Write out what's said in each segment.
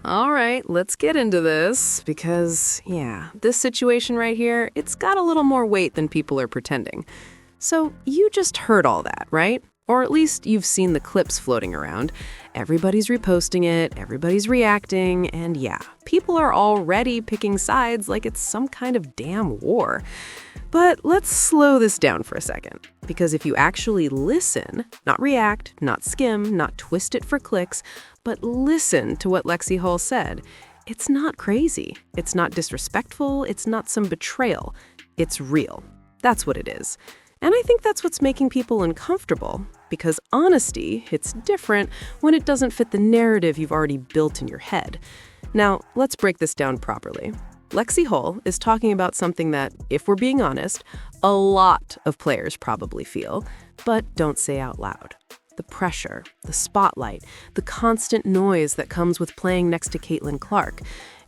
All right, let's get into this because, yeah, this situation right here, it's got a little more weight than people are pretending. So you just heard all that, right? Or at least you've seen the clips floating around. Everybody's reposting it, everybody's reacting, and yeah, people are already picking sides like it's some kind of damn war. But let's slow this down for a second, because if you actually listen, not react, not skim, not twist it for clicks, but listen to what Lexie Hull said, it's not crazy, it's not disrespectful, it's not some betrayal, it's real. That's what it is. And I think that's what's making people uncomfortable, because honesty hits different when it doesn't fit the narrative you've already built in your head. Now, let's break this down properly. Lexie Hull is talking about something that, if we're being honest, a lot of players probably feel, but don't say out loud. The pressure, the spotlight, the constant noise that comes with playing next to Caitlin Clark.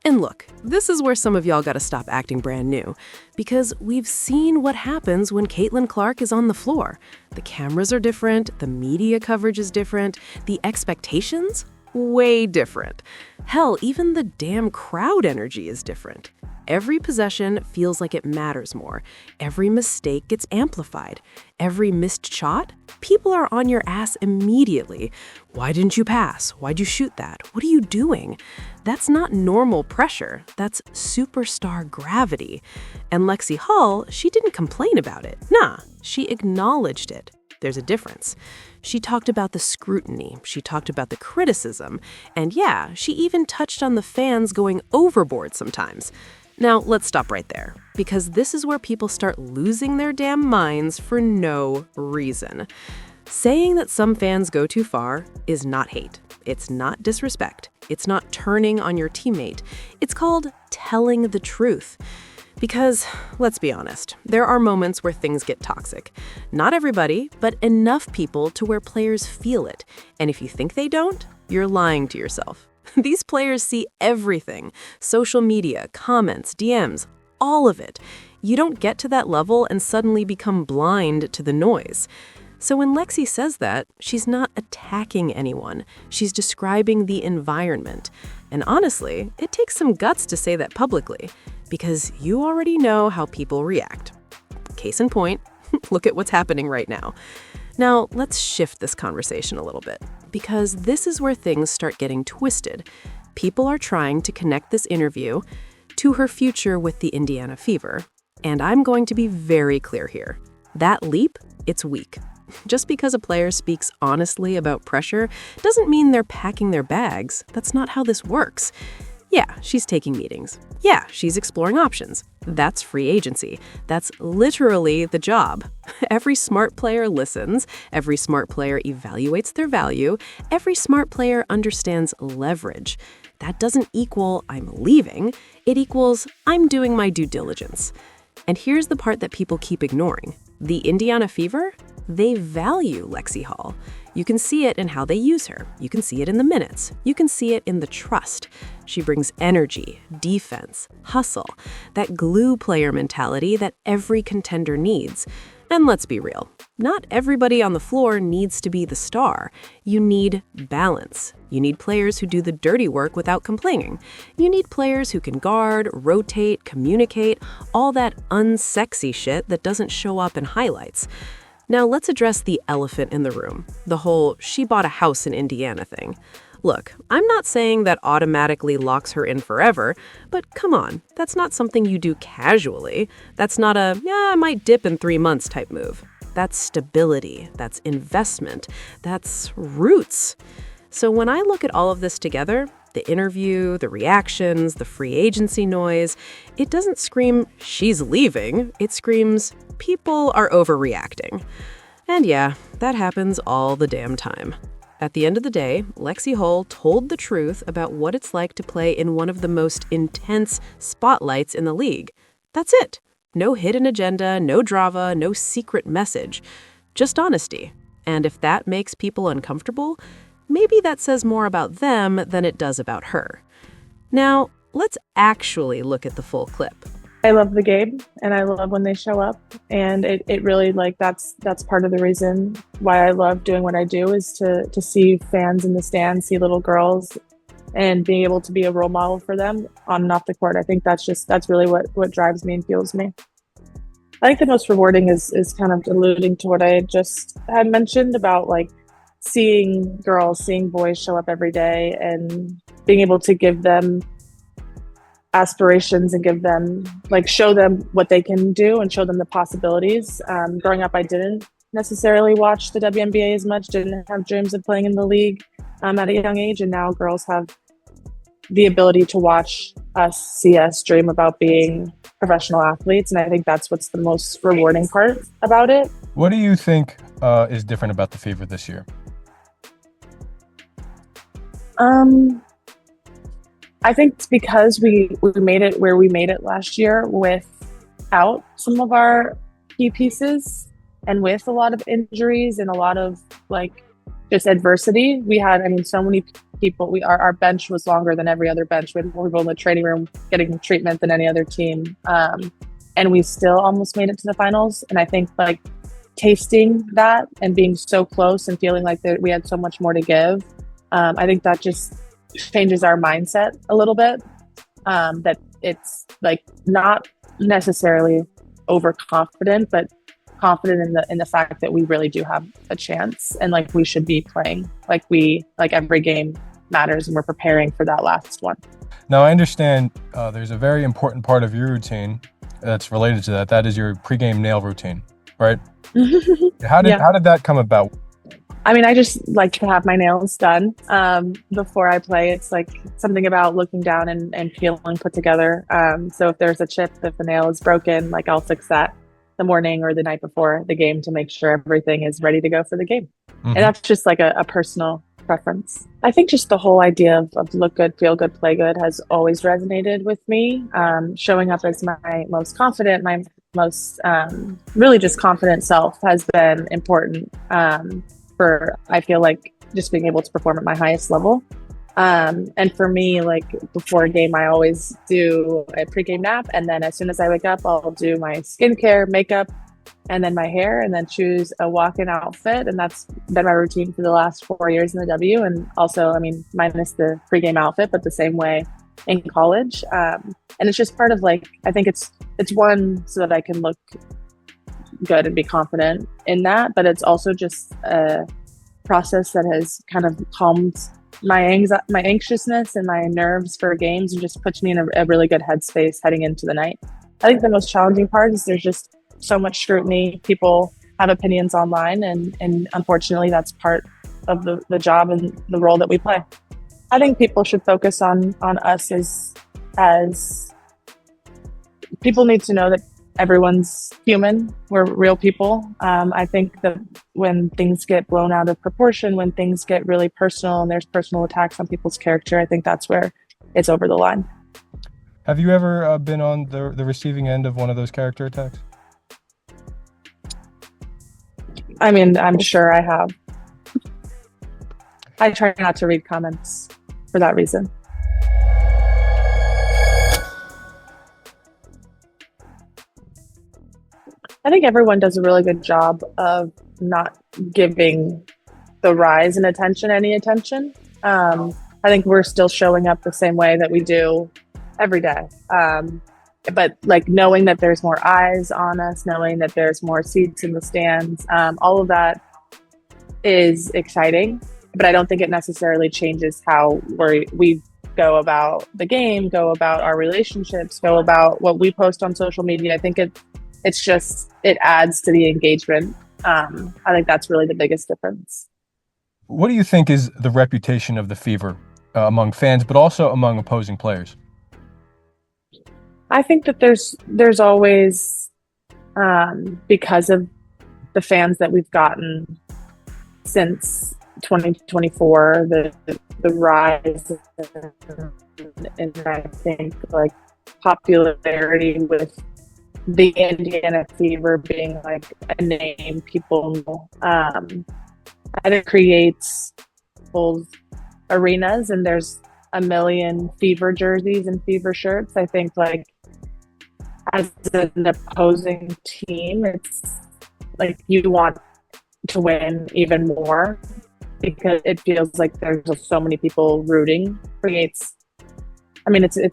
And look, this is where some of y'all gotta stop acting brand new, because we've seen what happens when Caitlin Clark is on the floor. The cameras are different, the media coverage is different, the expectations? Way different. Hell, even the damn crowd energy is different. Every possession feels like it matters more. Every mistake gets amplified. Every missed shot, people are on your ass immediately. Why didn't you pass? Why'd you shoot that? What are you doing? That's not normal pressure. That's superstar gravity. And Lexie Hull, she didn't complain about it. Nah, she acknowledged it. There's a difference. She talked about the scrutiny, she talked about the criticism, and yeah, she even touched on the fans going overboard sometimes. Now, let's stop right there, because this is where people start losing their damn minds for no reason. Saying that some fans go too far is not hate. It's not disrespect. It's not turning on your teammate. It's called telling the truth. Because, let's be honest, there are moments where things get toxic. Not everybody, but enough people to where players feel it. And if you think they don't, you're lying to yourself. These players see everything. Social media, comments, DMs, all of it. You don't get to that level and suddenly become blind to the noise. So when Lexie says that, she's not attacking anyone. She's describing the environment. And honestly, it takes some guts to say that publicly, because you already know how people react. Case in point, look at what's happening right now. Now, let's shift this conversation a little bit, because this is where things start getting twisted. People are trying to connect this interview to her future with the Indiana Fever. And I'm going to be very clear here. That leap, it's weak. Just because a player speaks honestly about pressure doesn't mean they're packing their bags. That's not how this works. Yeah, she's taking meetings. Yeah, she's exploring options. That's free agency. That's literally the job. Every smart player listens. Every smart player evaluates their value. Every smart player understands leverage. That doesn't equal I'm leaving. It equals I'm doing my due diligence. And here's the part that people keep ignoring. The Indiana Fever? They value Lexie Hull. You can see it in how they use her. You can see it in the minutes. You can see it in the trust. She brings energy, defense, hustle, that glue player mentality that every contender needs. And let's be real, not everybody on the floor needs to be the star. You need balance. You need players who do the dirty work without complaining. You need players who can guard, rotate, communicate, all that unsexy shit that doesn't show up in highlights. Now let's address the elephant in the room, the whole she bought a house in Indiana thing. Look, I'm not saying that automatically locks her in forever, but come on, that's not something you do casually. That's not a, yeah, I might dip in 3 months type move. That's stability, that's investment, that's roots. So when I look at all of this together, the interview, the reactions, the free agency noise, it doesn't scream, she's leaving. It screams, people are overreacting. And yeah, that happens all the damn time. At the end of the day, Lexie Hull told the truth about what it's like to play in one of the most intense spotlights in the league. That's it. No hidden agenda, no drama, no secret message. Just honesty. And if that makes people uncomfortable, maybe that says more about them than it does about her. Now, let's actually look at the full clip. I love the game and I love when they show up, and it really, like, that's part of the reason why I love doing what I do, is to see fans in the stands, see little girls and being able to be a role model for them on and off the court. I think that's really what drives me and fuels me. I think the most rewarding is kind of alluding to what I just had mentioned about like seeing girls, seeing boys show up every day and being able to give them aspirations and give them like show them what they can do and show them the possibilities. Growing up, I didn't necessarily watch the WNBA as much, didn't have dreams of playing in the league at a young age, and now girls have the ability to watch us, see us dream about being professional athletes, and I think that's what's the most rewarding part about it. What do you think is different about the Fever this year? I think it's because we made it where we made it last year without some of our key pieces and with a lot of injuries and a lot of like just adversity. We had, I mean, so many people. Our bench was longer than every other bench. We had more people in the training room getting treatment than any other team, and we still almost made it to the finals. And I think like tasting that and being so close and feeling like we had so much more to give, I think that just changes our mindset a little bit. That it's like not necessarily overconfident, but confident in the fact that we really do have a chance and like we should be playing like every game matters and we're preparing for that last one. Now I understand there's a very important part of your routine that's related to that. That is your pregame nail routine, right? How did that come about? I mean, I just like to have my nails done before I play. It's like something about looking down and feeling put together. So if there's a chip, if the nail is broken, like I'll fix that the morning or the night before the game to make sure everything is ready to go for the game. And that's just like a personal preference. I think just the whole idea of look good, feel good, play good has always resonated with me. Showing up as my most confident, my most really just confident self has been important for, I feel like, just being able to perform at my highest level. And for me, like before a game, I always do a pregame nap. And then as soon as I wake up, I'll do my skincare, makeup, and then my hair, and then choose a walk-in outfit. And that's been my routine for the last 4 years in the W. And also, I mean, minus the pregame outfit, but the same way in college. And it's just part of like, I think it's one, so that I can look good and be confident in that. But it's also just a process that has kind of calmed my anxiousness and my nerves for games and just puts me in a really good headspace heading into the night. I think the most challenging part is there's just so much scrutiny. People have opinions online, and unfortunately that's part of the job and the role that we play. I think people should focus on us as people need to know that everyone's human. We're real people. I think that when things get blown out of proportion, when things get really personal and there's personal attacks on people's character, I think that's where it's over the line. Have you ever been on the receiving end of one of those character attacks? I mean, I'm sure I have. I try not to read comments for that reason. I think everyone does a really good job of not giving the rise in attention any attention. I think we're still showing up the same way that we do every day. But like knowing that there's more eyes on us, knowing that there's more seats in the stands, all of that is exciting. But I don't think it necessarily changes how we go about the game, go about our relationships, go about what we post on social media. I think it's just, it adds to the engagement. I think that's really the biggest difference. What do you think is the reputation of the Fever among fans, but also among opposing players? I think that there's always, because of the fans that we've gotten since 2024, the rise in I think like popularity with the Indiana Fever being like a name people know, and it creates full arenas, and there's a million Fever jerseys and Fever shirts. I think like as an opposing team, it's like you want to win even more. because it feels like there's just so many people rooting. It's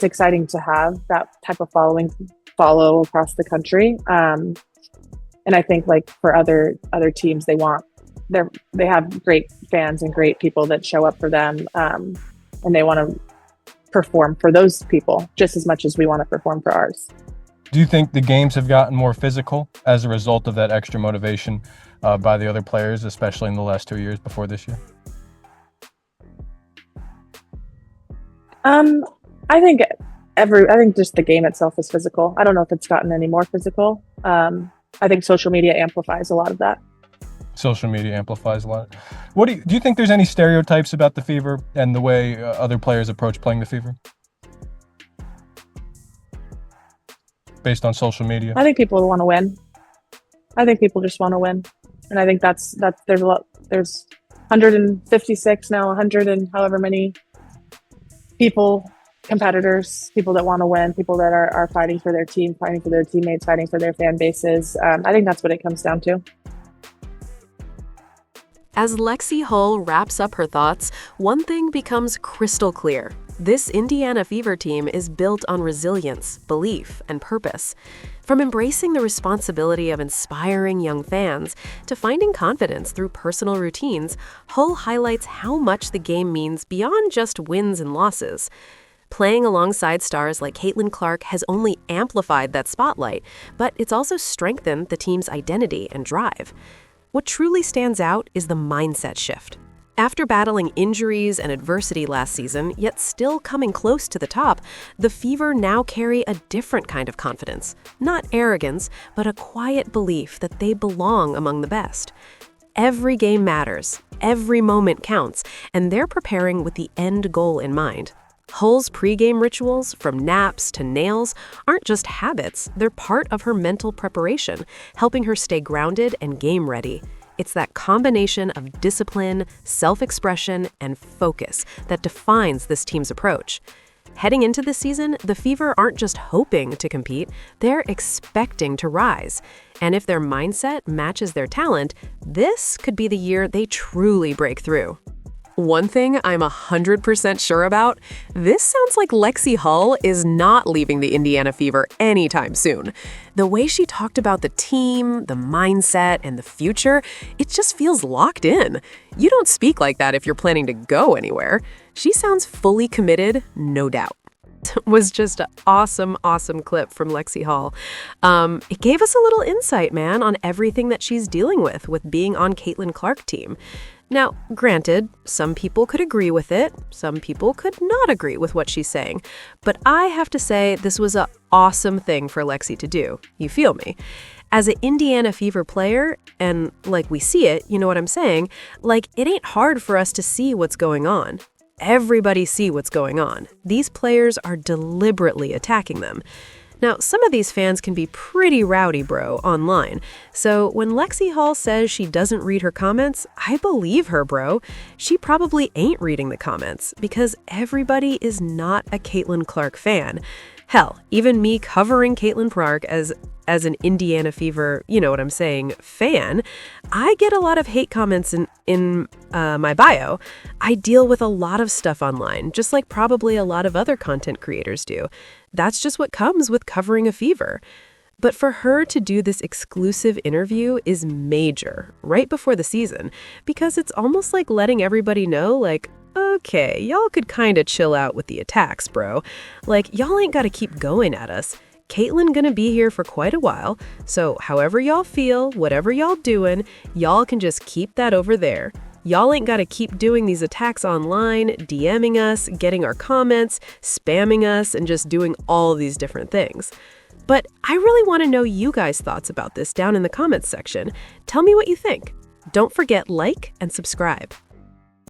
exciting to have that type of follow across the country. And I think like for other teams, they have great fans and great people that show up for them, and they want to perform for those people just as much as we want to perform for ours. Do you think the games have gotten more physical as a result of that extra motivation by the other players, especially in the last 2 years before this year? I think just the game itself is physical. I don't know if it's gotten any more physical. I think social media amplifies a lot of that. Social media amplifies a lot. What do you think there's any stereotypes about the Fever and the way other players approach playing the Fever based on social media? I think people want to win. I think people just want to win. And I think that's there's 156 now, 100 and however many competitors, people that want to win, people that are fighting for their team, fighting for their teammates, fighting for their fan bases. I think that's what it comes down to. As Lexie Hull wraps up her thoughts, one thing becomes crystal clear. This Indiana Fever team is built on resilience, belief, and purpose. From embracing the responsibility of inspiring young fans to finding confidence through personal routines, Hull highlights how much the game means beyond just wins and losses. Playing alongside stars like Caitlin Clark has only amplified that spotlight, but it's also strengthened the team's identity and drive. What truly stands out is the mindset shift. After battling injuries and adversity last season, yet still coming close to the top, the Fever now carry a different kind of confidence. Not arrogance, but a quiet belief that they belong among the best. Every game matters, every moment counts, and they're preparing with the end goal in mind. Hull's pregame rituals, from naps to nails, aren't just habits, they're part of her mental preparation, helping her stay grounded and game ready. It's that combination of discipline, self-expression, and focus that defines this team's approach. Heading into this season, the Fever aren't just hoping to compete, they're expecting to rise. And if their mindset matches their talent, this could be the year they truly break through. One thing I'm 100% sure about, this sounds like Lexie Hull is not leaving the Indiana Fever anytime soon. The way she talked about the team, the mindset, and the future, it just feels locked in. You don't speak like that if you're planning to go anywhere. She sounds fully committed, no doubt. Was just an awesome clip from Lexie Hull. It gave us a little insight, man, on everything that she's dealing with being on Caitlin Clark's team. Now, granted, some people could agree with it, some people could not agree with what she's saying, but I have to say this was an awesome thing for Lexie to do. You feel me? As an Indiana Fever player, and like we see it, you know what I'm saying? Like, it ain't hard for us to see what's going on. Everybody see what's going on. These players are deliberately attacking them. Now, some of these fans can be pretty rowdy, bro, online. So when Lexie Hull says she doesn't read her comments, I believe her, bro. She probably ain't reading the comments because everybody is not a Caitlin Clark fan. Hell, even me covering Caitlin Clark as an Indiana Fever, you know what I'm saying, fan, I get a lot of hate comments in my bio. I deal with a lot of stuff online, just like probably a lot of other content creators do. That's just what comes with covering a Fever. But for her to do this exclusive interview is major, right before the season, because it's almost like letting everybody know, like, okay, y'all could kind of chill out with the attacks, bro. Like, y'all ain't got to keep going at us. Caitlin gonna be here for quite a while, so however y'all feel, whatever y'all doing, y'all can just keep that over there. Y'all ain't gotta keep doing these attacks online, DMing us, getting our comments, spamming us, and just doing all these different things. But I really want to know you guys' thoughts about this down in the comments section. Tell me what you think. Don't forget, like and subscribe.